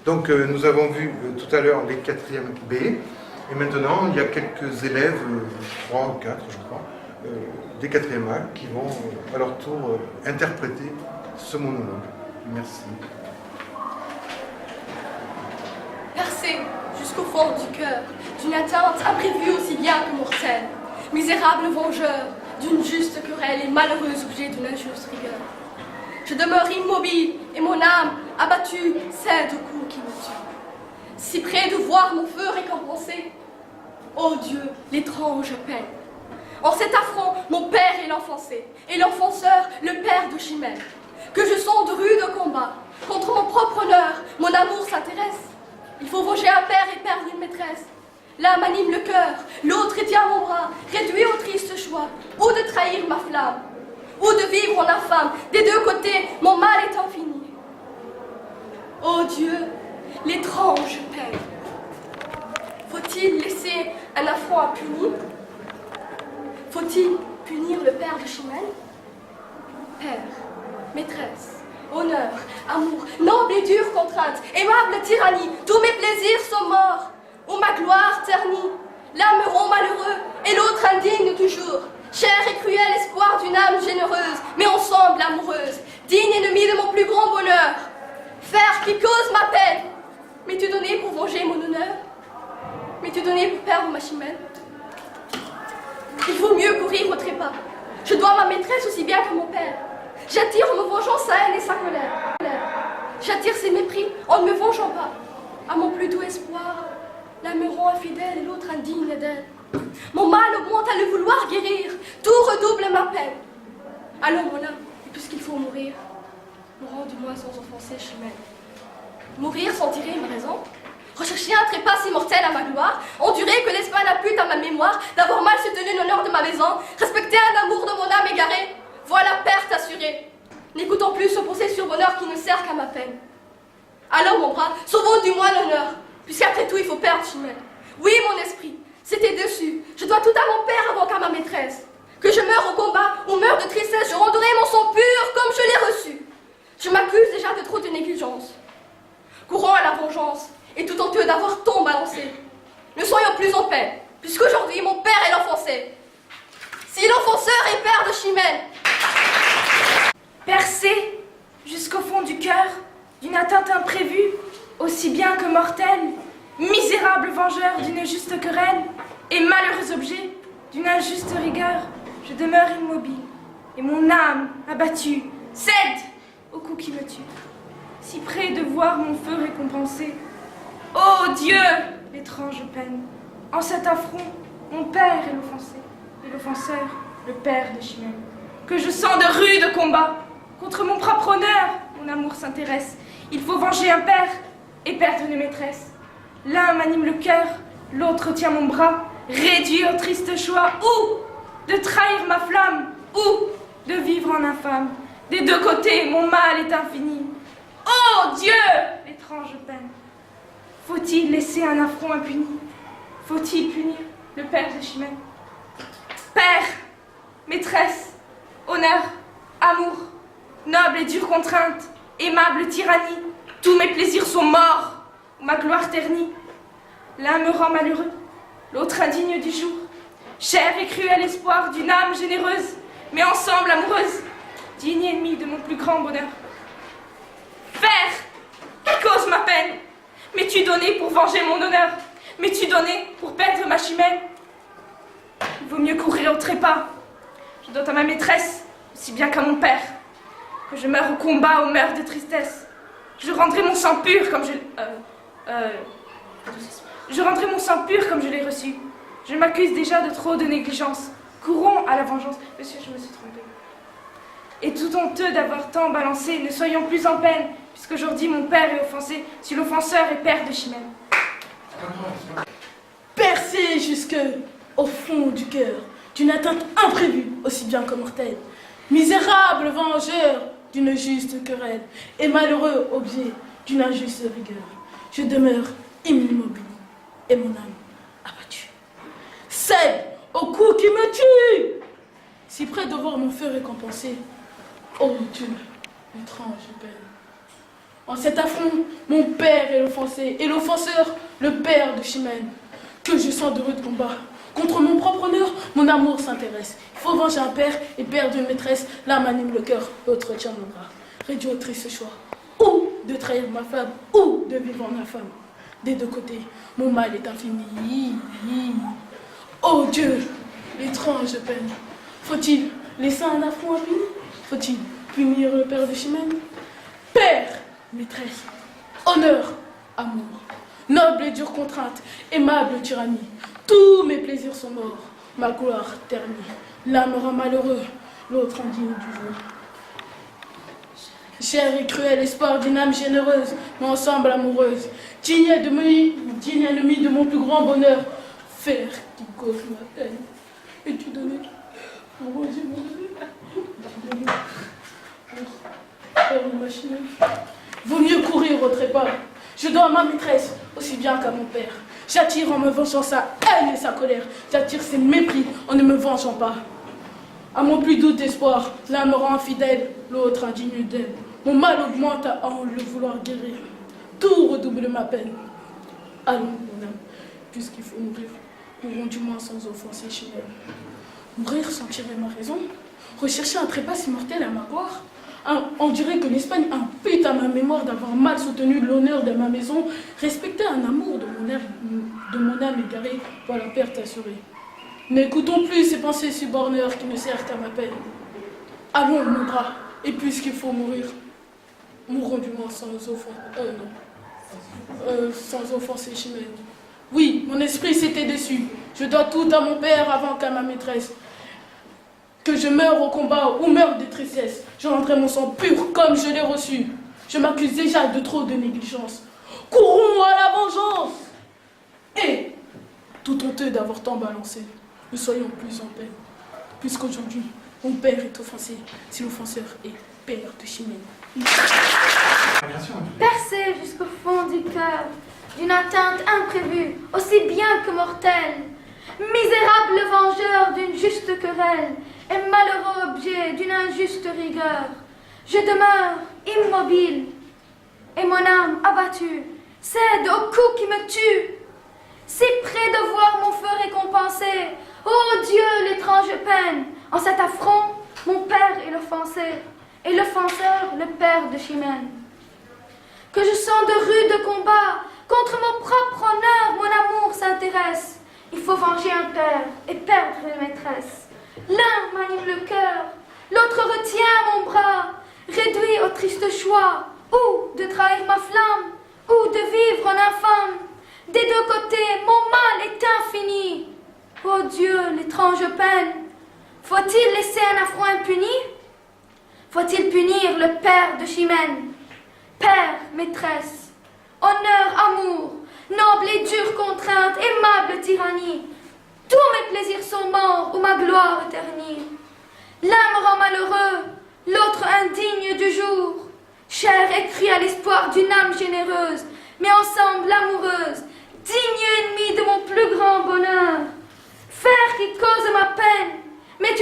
Donc nous avons vu tout à l'heure les 4e B, et maintenant il y a quelques élèves, 3 ou 4 je crois, des 4e A qui vont à leur tour interpréter ce monologue. Merci. Percé jusqu'au fond du cœur d'une atteinte imprévue aussi bien que mortelle, misérable vengeur d'une juste querelle et malheureux objet d'une injuste rigueur. Je demeure immobile et mon âme, abattue, cède au coup qui me tue. Si près de voir mon feu récompensé, ô Dieu, l'étrange peine. En cet affront, mon père est l'enfoncé, et l'enfonceur, le père de Chimène. Que je sonde de rude combat, contre mon propre honneur, mon amour s'intéresse. Il faut venger un père et perdre une maîtresse. L'un m'anime le cœur, l'autre étient mon bras, réduit au triste choix, ou de trahir ma flamme, ou de vivre en infâme. Des deux côtés, mon mal est infini. Ô Dieu, l'étrange peine. Faut-il laisser un affront impuni? Faut-il punir le père de Chimène? Père, maîtresse, honneur, amour, noble et dure contrainte, aimable tyrannie, tous mes plaisirs sont morts, ou ma gloire ternie. L'un me rend malheureux, et l'autre indigne toujours. Cher et cruel espoir d'une âme généreuse, mais ensemble amoureuse, digne ennemi de mon plus grand bonheur. Faire qui cause ma peine. M'es-tu donné pour venger mon honneur? M'es-tu donné pour perdre ma Chimène? Il vaut mieux courir au trépas. Je dois ma maîtresse aussi bien que mon père. J'attire en me vengeant sa haine et sa colère. J'attire ses mépris en ne me vengeant pas. À mon plus doux espoir, l'un me rend infidèle et l'autre indigne d'elle. Mon mal augmente à le vouloir guérir, tout redouble ma peine. Alors mon âme, puisqu'il faut mourir, mourant du moins sans offenser Chimène. Mourir sans tirer une raison, rechercher un trépas immortel à ma gloire, endurer que l'espace impute à ma mémoire, d'avoir mal soutenu l'honneur de ma maison, respecter un amour de mon âme égarée, voilà perte assurée. N'écoutant plus ce procès sur bonheur qui ne sert qu'à ma peine. Alors mon bras, sauvons du moins l'honneur, puisqu'après tout il faut perdre Chimène. Oui, mon esprit, c'était dessus. Je dois tout à mon père avant qu'à ma maîtresse. Que je meure au combat ou meure de tristesse, je rendrai mon sang pur comme je l'ai reçu. Je m'accuse déjà de trop de négligence. Courant à la vengeance, et tout honteux d'avoir tant balancé. Ne soyons plus en paix, puisqu'aujourd'hui mon père est l'enfoncé. Si l'enfonceur est père de Chimène. Percé jusqu'au fond du cœur d'une atteinte imprévue, aussi bien que mortelle, misérable vengeur d'une juste querelle, et malheureux objet d'une injuste rigueur, je demeure immobile, et mon âme abattue cède au coup qui me tue. Si près de voir mon feu récompensé, ô Dieu, l'étrange peine. En cet affront, mon père est l'offensé, et l'offenseur, le père de Chimène. Que je sens de rudes combats, contre mon propre honneur, mon amour s'intéresse. Il faut venger un père et perdre une maîtresse. L'un m'anime le cœur, l'autre tient mon bras, réduit au triste choix, ou de trahir ma flamme, ou de vivre en infâme. Des deux côtés, mon mal est infini. Ô Dieu, l'étrange peine. Faut-il laisser un affront impuni? Faut-il punir le père de Chimène? Père, maîtresse, honneur, amour, noble et dure contrainte, aimable tyrannie, tous mes plaisirs sont morts, ma gloire ternie. L'un me rend malheureux, l'autre indigne du jour. Cher et cruel espoir d'une âme généreuse, mais ensemble amoureuse, digne ennemi de mon plus grand bonheur. Père, qui cause ma peine? M'es-tu donné pour venger mon honneur? M'es-tu donné pour perdre ma Chimène? Il vaut mieux courir au trépas. Je dois à ma maîtresse, aussi bien qu'à mon père. Que je meure au combat ou meure de tristesse. Je rendrai mon sang pur comme je rendrai mon sang pur comme je l'ai reçu. Je m'accuse déjà de trop de négligence. Courons à la vengeance. Monsieur, je me suis trompée. Et tout honteux d'avoir tant balancé, ne soyons plus en peine, puisqu'aujourd'hui mon père est offensé, si l'offenseur est père de Chimène. Percé jusqu'au fond du cœur d'une atteinte imprévue, aussi bien que mortelle. Misérable vengeur d'une juste querelle, et malheureux objet d'une injuste rigueur. Je demeure immobile, et mon âme abattue cède au coup qui me tue. Si près de voir mon feu récompensé, ô Dieu, étrange peine. En cet affront, mon père est l'offensé, et l'offenseur, le père de Chimène. Que je sens de rude combat. Contre mon propre honneur, mon amour s'intéresse. Il faut venger un père et perdre une maîtresse. L'âme anime le cœur, l'autre tient mon bras. Réduit au triste choix. Ou de trahir ma femme, ou de vivre en infâme. Des deux côtés, mon mal est infini. Oh Dieu, l'étrange peine. Faut-il laisser un affront impuni? Faut-il punir le père de Chimène? Père, maîtresse, honneur, amour, noble et dure contrainte, aimable tyrannie. Tous mes plaisirs sont morts, ma gloire ternie. L'un me rend malheureux, l'autre indigne du jour. Cher et cruel espoir d'une âme généreuse, mais ensemble amoureuse, digne ennemi de mon plus grand bonheur, faire qui cause ma peine. Et tu donnais mon Dieu, mon Dieu, faire une machine. Vaut mieux courir au trépas. Je dois à ma maîtresse aussi bien qu'à mon père. J'attire en me vengeant sa haine et sa colère. J'attire ses mépris en ne me vengeant pas. À mon plus doux espoir, l'un me rend infidèle, l'autre indigne d'elle. Mon mal augmente à en le vouloir guérir. Tout redouble ma peine. Allons, mon âme, puisqu'il faut mourir, mourons du moins sans offenser Chimène. Mourir sans tirer ma raison, rechercher un trépas immortel à ma gloire, endurer que l'Espagne impute à ma mémoire d'avoir mal soutenu l'honneur de ma maison, respecter un amour de mon âme égarée, voilà la perte assurée. N'écoutons plus ces pensées suborneurs qui ne servent qu'à ma peine. Allons, mon bras, et puisqu'il faut mourir, mourons du moins sans offenser Chimène. Oui, mon esprit s'était déçu. Je dois tout à mon père avant qu'à ma maîtresse. Que je meure au combat ou meure de tristesse, je rendrai mon sang pur comme je l'ai reçu. Je m'accuse déjà de trop de négligence. Courons à la vengeance! Et, tout honteux d'avoir tant balancé, ne soyons plus en paix. Puisqu'aujourd'hui, mon père est offensé, si l'offenseur est père de Chimène. Percé jusqu'au fond du cœur d'une atteinte imprévue, aussi bien que mortelle, misérable vengeur d'une juste querelle et malheureux objet d'une injuste rigueur, je demeure immobile et mon âme abattue cède au coup qui me tue. Si près de voir mon feu récompensé, ô Dieu, l'étrange peine, en cet affront, mon père est l'offensé, et l'offenseur, le père de Chimène. Que je sens de rudes combats, contre mon propre honneur, mon amour s'intéresse. Il faut venger un père et perdre une maîtresse. L'un m'anime le cœur, l'autre retient mon bras, réduit au triste choix, ou de trahir ma flamme, ou de vivre en infâme. Des deux côtés, mon mal est infini. Ô Dieu, l'étrange peine, faut-il laisser un affront impuni? Faut-il punir le père de Chimène? Père, maîtresse, honneur, amour, noble et dure contrainte, aimable tyrannie, tous mes plaisirs sont morts ou ma gloire est ternie. L'un me rend malheureux, l'autre indigne du jour, cher et cru à l'espoir d'une âme généreuse, mais ensemble amoureuse, digne ennemi de mon plus grand bonheur. Faire qui cause ma peine, mais tu